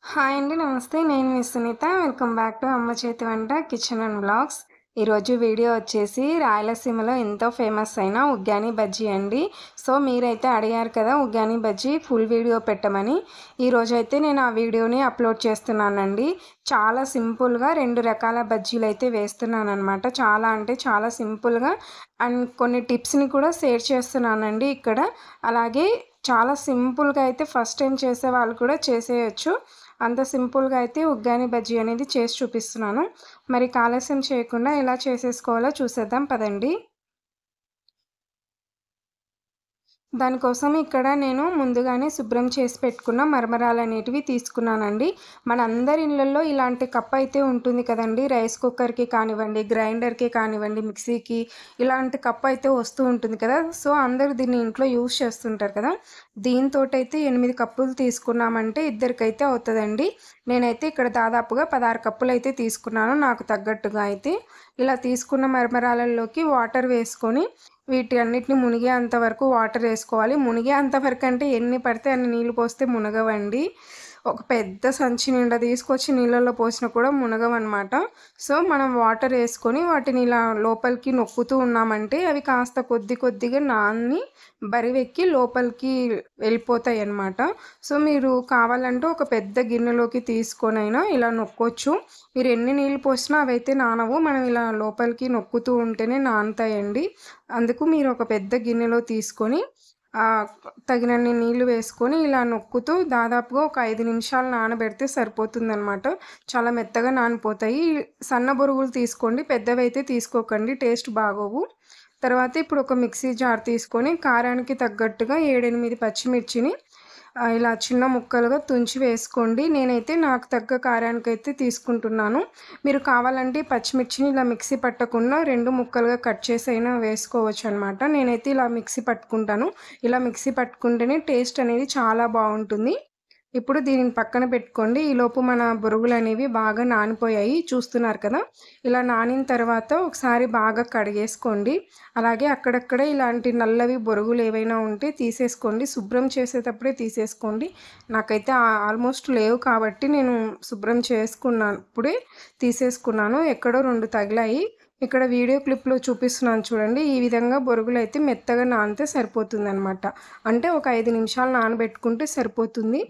Hi అండి. నమస్తే. నేను మీ సునీత. వెల్కమ్ బ్యాక్ టు అమ్మ చేతి వంట కిచెన్ అండ్ వ్లాగ్స్. ఈరోజు వీడియో వచ్చేసి రాయలసీమలో ఎంతో ఫేమస్ అయిన ఉగ్గాని బజ్జీ అండి. సో మీరైతే అడిగారు కదా ఉగ్గాని బజ్జీ ఫుల్ వీడియో పెట్టమని. ఈరోజైతే నేను ఆ వీడియోని అప్లోడ్ చేస్తున్నానండి. చాలా సింపుల్గా 2 రకాల బజ్జీలు అయితే వేస్తున్నానమాట. చాలా అంటే చాలా సింపుల్గా అండ్ కొన్ని టిప్స్ని కూడా షేర్ చేస్తున్నానండి ఇక్కడ. అలాగే చాలా సింపుల్గా అయితే ఫస్ట్ టైం చేసే వాళ్ళు కూడా చేసేయచ్చు. అంత సింపుల్గా అయితే ఉగ్గాని బజ్జీ అనేది చేసి చూపిస్తున్నాను. మరి ఆలస్యం చేయకుండా ఎలా చేసేసుకోవాలో చూసేద్దాం పదండి. దానికోసం ఇక్కడ నేను ముందుగానే శుభ్రం చేసి పెట్టుకున్న మరమరాలనేటివి తీసుకున్నానండి. మనందరి ఇళ్ళల్లో ఇలాంటి కప్ అయితే ఉంటుంది కదండీ. రైస్ కుక్కర్‌కి కానివ్వండి, గ్రైండర్‌కి కానివ్వండి, మిక్సీకి ఇలాంటి కప్ అయితే వస్తూ ఉంటుంది కదా! సో, అందరూ దీన్ని ఇంట్లో యూజ్ చేస్తుంటారు కదా! దీనితోటైతే 8 కప్పులు తీసుకున్నామంటే ఇద్దరికైతే అవుతదండి. నేనైతే ఇక్కడ దాదాపుగా 16 కప్పులైతే తీసుకున్నాను నాకు తగ్గట్టుగా అయితే. ఇలా తీసుకున్న మరమరాలల్లోకి వాటర్ వేసుకొని వీటన్నిటిని మునిగేంత వరకు వాటర్ వేసుకోవాలి. మునిగేంత వరకు అంటే ఎన్ని పడితే అన్ని నీళ్ళు పోస్తే మునగవండి. ఒక పెద్ద సంచి నిండా తీసుకొచ్చి నీళ్ళల్లో పోసినా కూడా మునగవనమాట. సో, మనం వాటర్ వేసుకొని వాటిని ఇలా లోపలికి నొక్కుతూ ఉన్నామంటే అవి కాస్త కొద్దిగా నాని బరువెక్కి లోపలికి వెళ్ళిపోతాయన్నమాట. సో, మీరు కావాలంటే ఒక పెద్ద గిన్నెలోకి తీసుకొనైనా ఇలా నొక్కొచ్చు. మీరు ఎన్ని నీళ్ళు పోసినా అవైతే నానవు. మనం ఇలా లోపలికి నొక్కుతూ ఉంటేనే నానుతాయండి. అందుకు మీరు ఒక పెద్ద గిన్నెలో తీసుకొని తగినన్ని నీళ్ళు వేసుకొని ఇలా నొక్కుతూ దాదాపుగా ఒక 5 నిమిషాలు నానబెడితే సరిపోతుందనమాట. చాలా మెత్తగా నానిపోతాయి. సన్న బొరుగులు తీసుకోండి. పెద్దవైతే తీసుకోకండి. టేస్ట్ బాగోవు. తర్వాత ఇప్పుడు ఒక మిక్సీ జార్ తీసుకొని కారానికి తగ్గట్టుగా 7, 8 పచ్చిమిర్చిని ఇలా చిన్న ముక్కలుగా తుంచి వేసుకోండి. నేనైతే నాకు తగ్గ కారానికైతే తీసుకుంటున్నాను. మీరు కావాలంటే పచ్చిమిర్చిని ఇలా మిక్సీ పట్టకుండా 2 ముక్కలుగా కట్ చేసి అయినా వేసుకోవచ్చనమాట. నేనైతే ఇలా మిక్సీ పట్టుకుంటాను. ఇలా మిక్సీ పట్టుకుంటేనే టేస్ట్ అనేది చాలా బావుంటుంది. ఇప్పుడు దీనిని పక్కన పెట్టుకోండి. ఈలోపు మన బొరుగులనేవి బాగా నానిపోయాయి. చూస్తున్నారు కదా! ఇలా నానిన తర్వాత ఒకసారి బాగా కడిగేసుకోండి. అలాగే అక్కడక్కడ ఇలాంటి నల్లవి బొరుగులు ఏవైనా ఉంటే తీసేసుకోండి. శుభ్రం చేసేటప్పుడే తీసేసుకోండి. నాకైతే ఆల్మోస్ట్ లేవు కాబట్టి నేను శుభ్రం చేసుకున్నప్పుడే తీసేసుకున్నాను. ఎక్కడో 2 తగిలాయి. ఇక్కడ వీడియో క్లిప్‌లో చూపిస్తున్నాను చూడండి. ఈ విధంగా బొరుగులైతే మెత్తగా నానితే సరిపోతుందనమాట. అంటే ఒక 5 నిమిషాలు నానబెట్టుకుంటే సరిపోతుంది.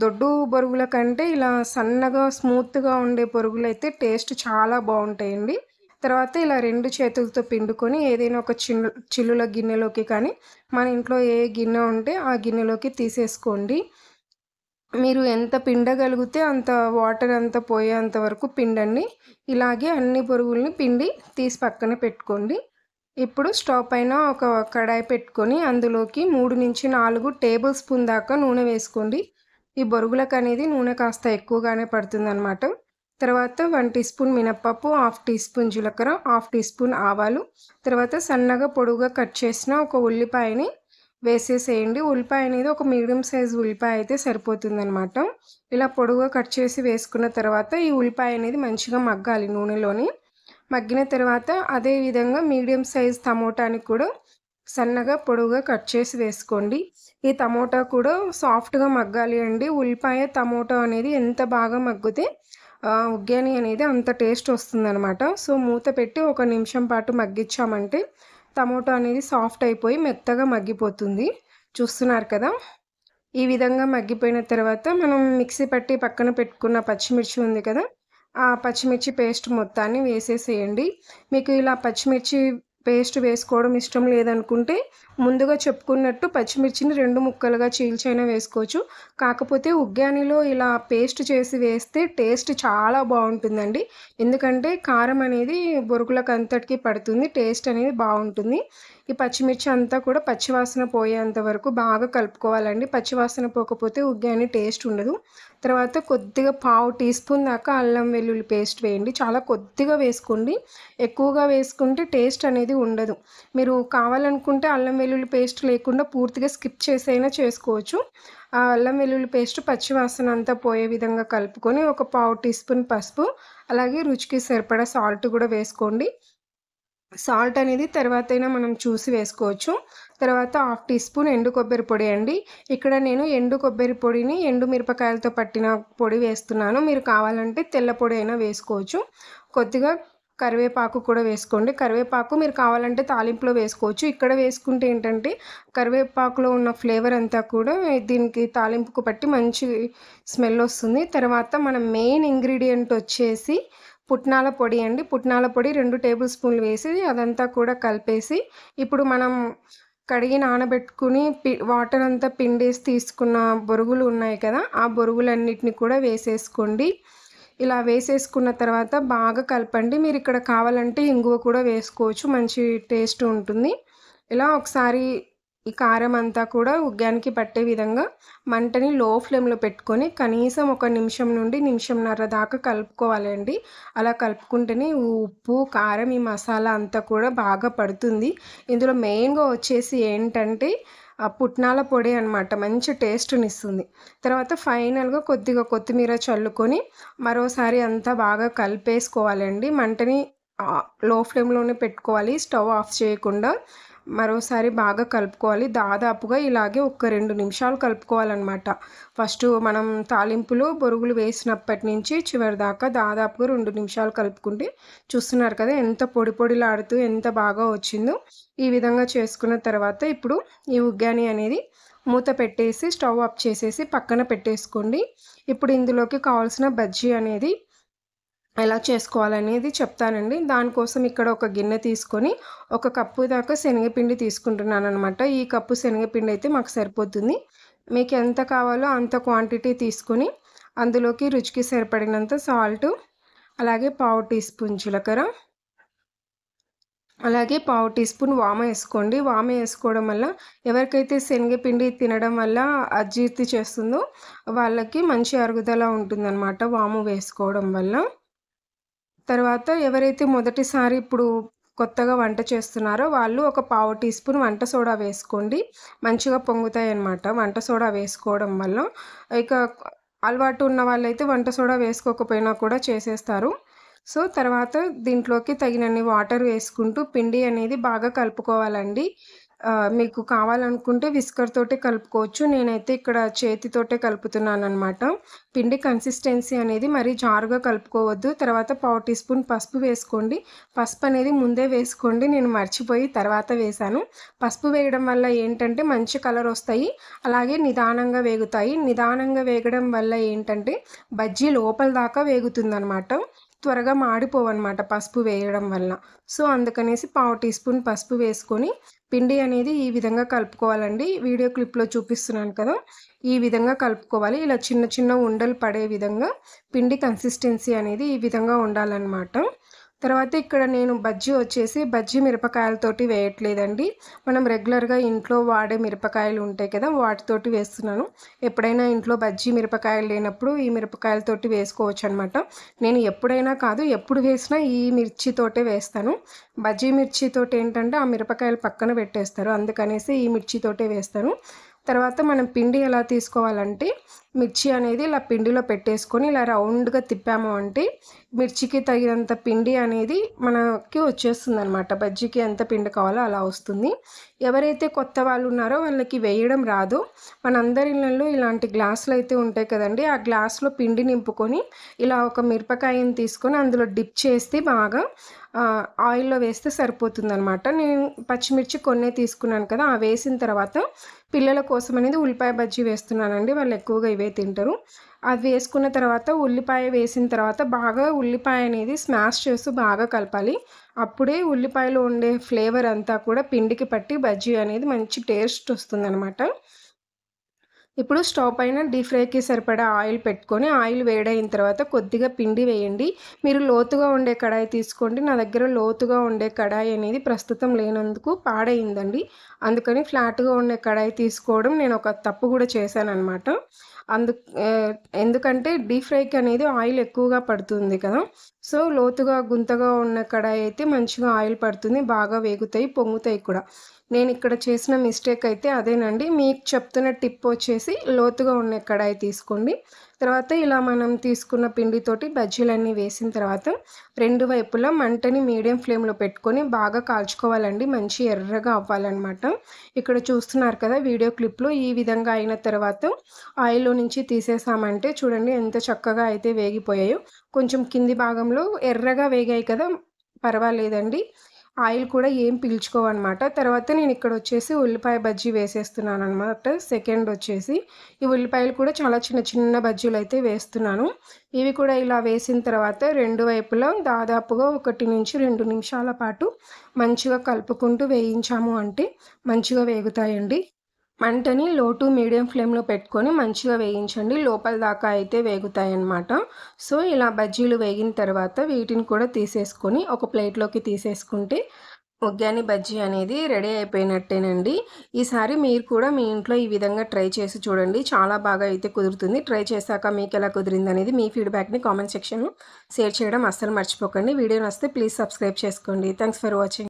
దొడ్డు బొరుగుల కంటే ఇలా సన్నగా స్మూత్‌గా ఉండే బొరుగులైతే టేస్ట్ చాలా బావుంటాయండి. తర్వాత ఇలా 2 చేతులతో పిండుకొని ఏదైనా ఒక చిల్లుల గిన్నెలోకి కానీ, మన ఇంట్లో ఏ గిన్నె ఉంటే ఆ గిన్నెలోకి తీసేసుకోండి. మీరు ఎంత పిండగలిగితే అంత వాటర్ అంతా పోయేంత వరకు పిండండి. ఇలాగే అన్ని బొరుగుల్ని పిండి తీసి పక్కన పెట్టుకోండి. ఇప్పుడు స్టవ్ పైన ఒక కడాయి పెట్టుకొని అందులోకి 3-4 టేబుల్ స్పూన్ దాకా నూనె వేసుకోండి. ఈ బొరుగులకనేది నూనె కాస్త ఎక్కువగానే పడుతుందనమాట. తర్వాత 1 టీ స్పూన్ మినపప్పు, హాఫ్ టీ స్పూన్ జీలకర్ర, హాఫ్ టీ స్పూన్ ఆవాలు, తర్వాత సన్నగా పొడువుగా కట్ చేసిన ఒక ఉల్లిపాయని వేసేసేయండి. ఉల్లిపాయ అనేది ఒక మీడియం సైజ్ ఉల్లిపాయ అయితే సరిపోతుందనమాట. ఇలా పొడువుగా కట్ చేసి వేసుకున్న తర్వాత ఈ ఉల్లిపాయ అనేది మంచిగా మగ్గాలి నూనెలోని. మగ్గిన తర్వాత అదే విధంగా మీడియం సైజ్ టమోటాని కూడా సన్నగా పొడువుగా కట్ చేసి వేసుకోండి. ఈ టమోటా కూడా సాఫ్ట్‌గా మగ్గాలి అండి. ఉల్లిపాయ, టమోటా అనేది ఎంత బాగా మగ్గితే ఉగ్గాని అనేది అంత టేస్ట్ వస్తుందనమాట. సో, మూత పెట్టి ఒక నిమిషం పాటు మగ్గిచ్చామంటే టమోటా అనేది సాఫ్ట్ అయిపోయి మెత్తగా మగ్గిపోతుంది. చూస్తున్నారు కదా! ఈ విధంగా మగ్గిపోయిన తర్వాత మనం మిక్సీ పట్టి పక్కన పెట్టుకున్న పచ్చిమిర్చి ఉంది కదా! ఆ పచ్చిమిర్చి పేస్ట్ మొత్తాన్ని వేసేసేయండి. మీకు ఇలా పచ్చిమిర్చి పేస్ట్ వేసుకోవడం ఇష్టం లేదనుకుంటే ముందుగా చెప్పుకున్నట్టు పచ్చిమిర్చిని 2 ముక్కలుగా చీల్చైనా వేసుకోవచ్చు. కాకపోతే ఉగ్గానిలో ఇలా పేస్ట్ చేసి వేస్తే టేస్ట్ చాలా బావుంటుందండి. ఎందుకంటే కారం అనేది బొరుగులకంతటికి పడుతుంది. టేస్ట్ అనేది బావుంటుంది. ఈ పచ్చిమిర్చి అంతా కూడా పచ్చివాసన పోయేంత వరకు బాగా కలుపుకోవాలండి. పచ్చివాసన పోకపోతే ఉగ్గాని టేస్ట్ ఉండదు. తర్వాత కొద్దిగా పావు టీ స్పూన్ దాకా అల్లం వెల్లుల్లి పేస్ట్ వేయండి. చాలా కొద్దిగా వేసుకోండి. ఎక్కువగా వేసుకుంటే టేస్ట్ అనేది ఉండదు. మీరు కావాలనుకుంటే అల్లం వెల్లుల్లి పేస్ట్ లేకుండా పూర్తిగా స్కిప్ చేసైనా చేసుకోవచ్చు. ఆ అల్లం వెల్లుల్లి పేస్ట్ పచ్చివాసన అంతా పోయే విధంగా కలుపుకొని ఒక పావు టీ స్పూన్ పసుపు, అలాగే రుచికి సరిపడా సాల్ట్ కూడా వేసుకోండి. సాల్ట్ అనేది తర్వాతైనా మనం చూసి వేసుకోవచ్చు. తర్వాత హాఫ్ టీ స్పూన్ ఎండు కొబ్బరి పొడి అండి. ఇక్కడ నేను ఎండు కొబ్బరి పొడిని ఎండు మిరపకాయలతో పట్టిన పొడి వేస్తున్నాను. మీరు కావాలంటే తెల్ల పొడి అయినా వేసుకోవచ్చు. కొద్దిగా కరివేపాకు కూడా వేసుకోండి. కరివేపాకు మీరు కావాలంటే తాలింపులో వేసుకోవచ్చు. ఇక్కడ వేసుకుంటే ఏంటంటే కరివేపాకులో ఉన్న ఫ్లేవర్ అంతా కూడా దీనికి తాలింపుకు పట్టి మంచి స్మెల్ వస్తుంది. తర్వాత మన మెయిన్ ఇంగ్రీడియంట్ వచ్చేసి పుట్నాల పొడి అండి. పుట్నాల పొడి 2 టేబుల్ స్పూన్లు వేసి అదంతా కూడా కలిపేసి ఇప్పుడు మనం కడిగి నానబెట్టుకుని వాటర్ అంతా పిండేసి తీసుకున్న బొరుగులు ఉన్నాయి కదా, ఆ బొరుగులన్నిటిని కూడా వేసేసుకోండి. ఇలా వేసేసుకున్న తర్వాత బాగా కలపండి. మీరు ఇక్కడ కావాలంటే ఇంగువ కూడా వేసుకోవచ్చు, మంచి టేస్ట్ ఉంటుంది. ఇలా ఒకసారి ఈ కారం అంతా కూడా ఉగ్గానికి పట్టే విధంగా మంటని లో ఫ్లేమ్లో పెట్టుకొని కనీసం 1 నిమిషం నుండి నిమిషంన్నర దాకా కలుపుకోవాలండి. అలా కలుపుకుంటేనే ఉప్పు, కారం, ఈ మసాలా అంతా కూడా బాగా పడుతుంది. ఇందులో మెయిన్గా వచ్చేసి ఏంటంటే పుట్నాల పొడి అనమాట, మంచి టేస్ట్నిస్తుంది. తర్వాత ఫైనల్గా కొద్దిగా కొత్తిమీర చల్లుకొని మరోసారి అంతా బాగా కలిపేసుకోవాలండి. మంటని లో ఫ్లేమ్లోనే పెట్టుకోవాలి, స్టవ్ ఆఫ్ చేయకుండా. మరోసారి బాగా కలుపుకోవాలి. దాదాపుగా ఇలాగే ఒక 2 నిమిషాలు కలుపుకోవాలన్నమాట. ఫస్ట్ మనం తాలింపులో బొరుగులు వేసినప్పటి నుంచి చివరి దాకా దాదాపుగా 2 నిమిషాలు కలుపుకుంటే చూస్తున్నారు కదా ఎంత పొడి పొడిలాడుతూ ఎంత బాగా వచ్చిందో. ఈ విధంగా చేసుకున్న తర్వాత ఇప్పుడు ఈ ఉగ్గాని అనేది మూత పెట్టేసి స్టవ్ ఆఫ్ చేసేసి పక్కన పెట్టేసుకోండి. ఇప్పుడు ఇందులోకి కావాల్సిన బజ్జీ అనేది ఎలా చేసుకోవాలనేది చెప్తానండి. దానికోసం ఇక్కడ ఒక గిన్నె తీసుకొని 1 కప్పు దాకా శనగపిండి తీసుకుంటున్నాను అనమాట. ఈ కప్పు శనగపిండి అయితే మాకు సరిపోతుంది. మీకు ఎంత కావాలో అంత క్వాంటిటీ తీసుకొని అందులోకి రుచికి సరిపడినంత సాల్టు, అలాగే పావు టీ స్పూన్ జీలకర్ర, అలాగే పావు టీ స్పూన్ వామ వేసుకోండి. వామ వేసుకోవడం వల్ల ఎవరికైతే శనగపిండి తినడం వల్ల అజీర్తి చేస్తుందో వాళ్ళకి మంచి అరుగుదల ఉంటుందన్నమాట వాము వేసుకోవడం వల్ల. తర్వాత ఎవరైతే మొదటిసారి ఇప్పుడు కొత్తగా వంట చేస్తున్నారో వాళ్ళు ఒక పావు టీ స్పూన్ వంట సోడా వేసుకోండి. మంచిగా పొంగుతాయన్నమాట వంట సోడా వేసుకోవడం వల్ల. ఇక అలవాటు ఉన్న వాళ్ళైతే వంట సోడా వేసుకోకపోయినా కూడా చేసేస్తారు. సో తర్వాత దీంట్లోకి తగినన్ని వాటర్ వేసుకుంటూ పిండి అనేది బాగా కలుపుకోవాలండి. మీకు కావాలనుకుంటే విస్కర్ తోటే కలుపుకోవచ్చు. నేనైతే ఇక్కడ చేతితోటే కలుపుతున్నానన్నమాట. పిండి కన్సిస్టెన్సీ అనేది మరీ జారుగా కలుపుకోవద్దు. తర్వాత పావు టీ స్పూన్ పసుపు వేసుకోండి. పసుపు అనేది ముందే వేసుకోండి, నేను మర్చిపోయి తర్వాత వేశాను. పసుపు వేయడం వల్ల ఏంటంటే మంచి కలర్ వస్తాయి, అలాగే నిదానంగా వేగుతాయి. నిదానంగా వేగడం వల్ల ఏంటంటే బజ్జీ లోపల దాకా వేగుతుందన్నమాట, త్వరగా మాడిపోవన్నమాట పసుపు వేయడం వల్ల. సో అందుకనేసి పావు టీ స్పూన్ పసుపు వేసుకొని పిండి అనేది ఈ విధంగా కలుపుకోవాలండి. వీడియో క్లిప్లో చూపిస్తున్నాను కదా, ఈ విధంగా కలుపుకోవాలి. ఇలా చిన్న చిన్న ఉండలు పడే విధంగా పిండి కన్సిస్టెన్సీ అనేది ఈ విధంగా ఉండాలన్నమాట. తర్వాత ఇక్కడ నేను బజ్జీ మిరపకాయలతోటి వేయట్లేదండి. మనం రెగ్యులర్గా ఇంట్లో వాడే మిరపకాయలు ఉంటాయి కదా, వాటితోటి వేస్తున్నాను. ఎప్పుడైనా ఇంట్లో బజ్జీ మిరపకాయలు లేనప్పుడు ఈ మిరపకాయలతోటి వేసుకోవచ్చు అనమాట. నేను ఎప్పుడైనా కాదు, ఎప్పుడు వేసినా ఈ మిర్చితోటే వేస్తాను. బజ్జీ మిర్చితోటి ఏంటంటే ఆ మిరపకాయలు పక్కన పెట్టేస్తారు, అందుకనేసి ఈ మిర్చితోటే వేస్తాను. తర్వాత మనం పిండి ఎలా తీసుకోవాలంటే మిర్చి అనేది ఇలా పిండిలో పెట్టేసుకొని ఇలా రౌండ్గా తిప్పాము అంటే మిర్చికి తగినంత పిండి అనేది మనకి వచ్చేస్తుంది అనమాట. బజ్జీకి ఎంత పిండి కావాలో అలా వస్తుంది. ఎవరైతే కొత్త వాళ్ళు ఉన్నారో వాళ్ళకి వేయడం రాదు, మనందరి ఇళ్ళల్లో ఇలాంటి గ్లాసులు అయితే ఉంటాయి కదండి, ఆ గ్లాస్లో పిండి నింపుకొని ఇలా ఒక మిరపకాయని తీసుకొని అందులో డిప్ చేస్తే బాగా ఆయిల్లో వేస్తే సరిపోతుందనమాట. నేను పచ్చిమిర్చి కొన్నే తీసుకున్నాను కదా, ఆ వేసిన తర్వాత పిల్లల కోసం అనేది ఉల్లిపాయ బజ్జీ వేస్తున్నానండి. వాళ్ళు ఎక్కువగా ఇవే తింటారు. అది వేసుకున్న తర్వాత ఉల్లిపాయ వేసిన తర్వాత బాగా ఉల్లిపాయ అనేది స్మాష్ చేస్తూ బాగా కలపాలి. అప్పుడే ఉల్లిపాయలో ఉండే ఫ్లేవర్ అంతా కూడా పిండికి పట్టి బజ్జీ అనేది మంచి టేస్ట్ వస్తుందనమాట. ఇప్పుడు స్టవ్ పైన డీప్ ఫ్రైకి సరిపడా ఆయిల్ పెట్టుకొని ఆయిల్ వేడైన తర్వాత కొద్దిగా పిండి వేయండి. మీరు లోతుగా ఉండే కడాయి తీసుకోండి. నా దగ్గర లోతుగా ఉండే కడాయి అనేది ప్రస్తుతం లేనందుకు పాడైందండి, అందుకని ఫ్లాట్గా ఉండే కడాయి తీసుకోవడం నేను ఒక తప్పు కూడా చేశానన్నమాట. ఎందుకంటే డీప్ ఫ్రైకి అనేది ఆయిల్ ఎక్కువగా పడుతుంది కదా, సో లోతుగా గుంతగా ఉన్న కడాయి అయితే మంచిగా ఆయిల్ పడుతుంది, బాగా వేగుతాయి, పొంగుతాయి కూడా. నేను ఇక్కడ చేసిన మిస్టేక్ అయితే అదేనండి. మీకు చెప్తున్న టిప్ వచ్చేసి లోతుగా ఉన్న కడాయి తీసుకోండి. తర్వాత ఇలా మనం తీసుకున్న పిండితోటి బజ్జీలన్నీ వేసిన తర్వాత 2 వైపులా మంటని మీడియం ఫ్లేమ్‌లో పెట్టుకొని బాగా కాల్చుకోవాలండి. మంచి ఎర్రగా అవ్వాలనమాట. ఇక్కడ చూస్తున్నారు కదా వీడియో క్లిప్‌లో ఈ విధంగా అయిన తర్వాత ఆయిల్‌లో నుంచి తీసేసామంటే చూడండి ఎంత చక్కగా అయితే వేగిపోయాయో. కొంచెం కింది భాగంలో ఎర్రగా వేగాయి కదా! పర్వాలేదండి. ఆయిల్ కూడా ఏం పీల్చుకోవనమాట. తర్వాత నేనిక్కడొచ్చేసి ఉల్లిపాయ బజ్జీ వేసేస్తున్నాననమాట. సెకండొచ్చేసి ఈ ఉల్లిపాయలు కూడా చాలా చిన్న చిన్న బజ్జీలైతే వేస్తున్నాను. ఇవి కూడా ఇలా వేసిన తర్వాత 2 వైపులా దాదాపుగా 1-2 నిమిషాల పాటు మంచిగా కలుపుకుంటూ వేయించాము అంటే మంచిగా వేగుతాయండి. మంటని లో టు మీడియం ఫ్లేమ్‌లో పెట్టుకొని మంచిగా వేయించండి. లోపల దాకా అయితే వేగుతాయన్నమాట. సో, ఇలా బజ్జీలు వేగిన తర్వాత వీటిని కూడా తీసేసుకొని ఒక ప్లేట్‌లోకి తీసేసుకుంటే ఉగ్గాని బజ్జీ అనేది రెడీ అయిపోయినట్టేనండి. ఈసారి మీరు కూడా మీ ఇంట్లో ఈ విధంగా ట్రై చేసి చూడండి. చాలా బాగా అయితే కుదురుతుంది. ట్రై చేశాక మీకెలా కుదిరిందనేది మీ ఫీడ్‌బ్యాక్‌ని కామెంట్ సెక్షన్‌లో షేర్ చేయడం అస్సలు మర్చిపోకండి. వీడియో నచ్చితే ప్లీజ్ సబ్స్క్రైబ్ చేసుకోండి. Thanks for watching.